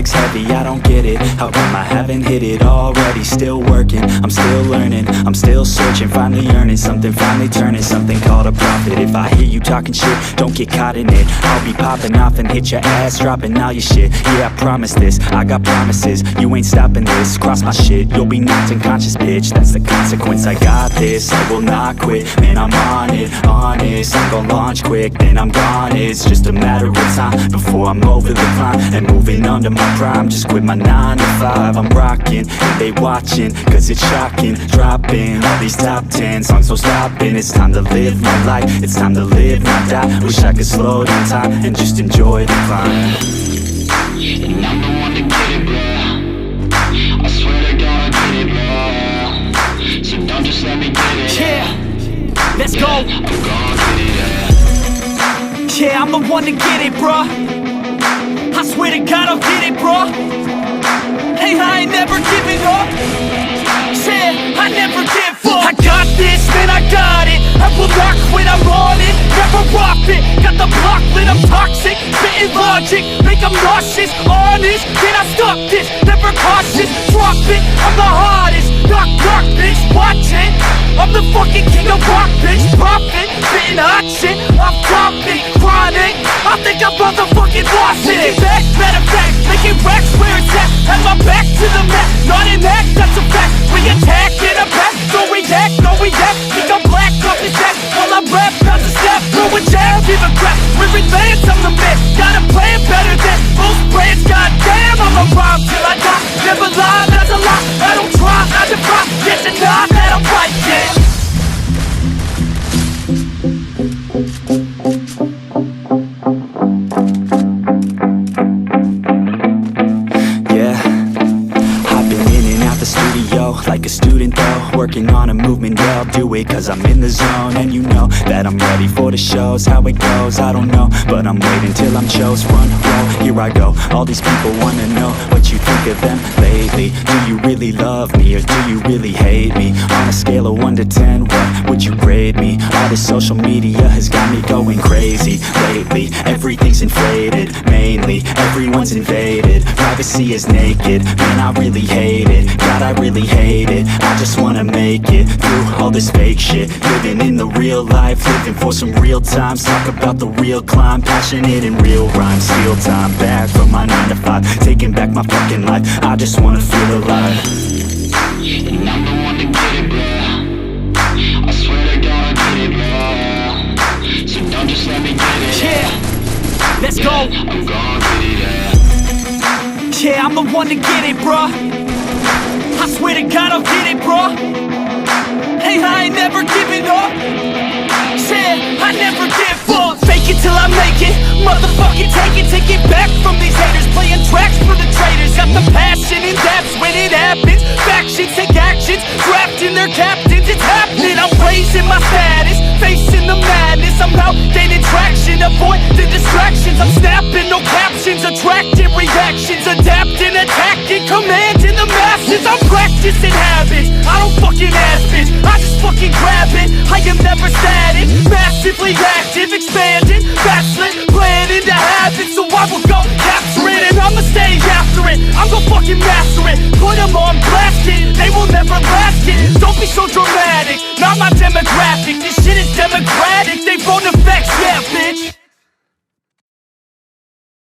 music's heavy, I don't get it. How come I haven't hit it already? Still working, I'm still learning, I'm still searching, finally earning something, finally turning something called a profit. If I hear you talking shit, don't get caught in it. I'll be popping off and hit your ass, dropping all your shit. Yeah, I promise this, I got promises. You ain't stopping this, cross my shit, you'll be knocked unconscious, bitch. That's the consequence, I got this, I will not quit. Man, I'm on it, honest, I'm gon' launch quick, then I'm gone. It's just a matter of time before I'm over the climb and moving under my prime. Just quit my 9 to 5, I'm rocking, and they watching, cause it's shocking. Dropping all these top 10 songs, so stopping. It's time to live my life, it's time to live, not die. Wish I could slow down time and just enjoy the climb. And I'm the one to get it, bro. I swear to God I get it, bro. So don't just let me get it. Yeah, let's go. I'm gonna get it, yeah. Yeah, I'm the one to get it, bro. I swear to God I'll get it, bro. Hey, I ain't never giving up. Yeah, I never give up. I got this, man, I got it. I will not quit, I'm on it. Never off it. Got the block lit, I'm toxic. Spitting logic, make them nauseous. Honest, can I stop this? Never cautious, drop it. I'm the hottest. Knock, knock, bitch, watch it. I'm the fucking king of rock, bitch. Profit, spitting hot shit. I'm topic, chronic. I think I'm motherfucking lost it. Take it back, matter of fact, making racks where it's at. Have my back to the mat, not an act, that's a fact. We attack in a back, don't react, no react. Think I'm black off his back while I rap, not to step. Throw a jab, give a crap. We're advanced, I'm the man. Got a plan better than most brands. Goddamn, I'm a rhyme till I die. Never lie, that's a lie. I don't try, I defy. Get the nod that I'm right, yeah. Like a student though, working on a movement, yeah, I'll do it cause I'm in the zone. And you know that I'm ready for the shows. How it goes, I don't know, but I'm waiting till I'm chose. Front row, here I go. All these people wanna know what you think of them lately. Do you really love me or do you really hate me? On a scale of 1 to 10, what would you grade me? All this social media has got me going crazy lately. Everything's inflated, mainly everyone's invaded. Privacy is naked, man, I really hate it. God, I really hate it. I just wanna make it through all this fake shit. Living in the real life, living for some real times. Talk about the real climb, passionate in real rhymes. Steal time back from my 9 to 5, taking back my fucking life. I just wanna feel alive. And I'm the one to get it, bro. I swear to God I get it, bro. So don't just let me get it. Yeah, let's go. I'm gonna get it, yeah. Yeah, I'm the one to get it, bro. I swear to God I'll get it, bro. Hey, I ain't never giving up. Yeah, I never give up. Fake it till I make it. Motherfucking take it back from these haters. Playing tracks for the traitors. Got the passion and that's when it happens. Factions take actions, drafting their captains. It's happening, I'm raising my status, facing the madness. I'm out gaining traction, avoid the distractions. I'm snapping, no captions, attracting reactions. Adapting, attacking, commanding the masses. I'm practicing habits, I don't fucking ask bitch, I just fucking grab it. I am never static, massively active, expanding, backslid, planning to have it. So I will go capture it and I'ma stay after it. I'm gon' fucking master it, put them on blast, kid. They will never last, kid. Don't be so dramatic, not my demographic. This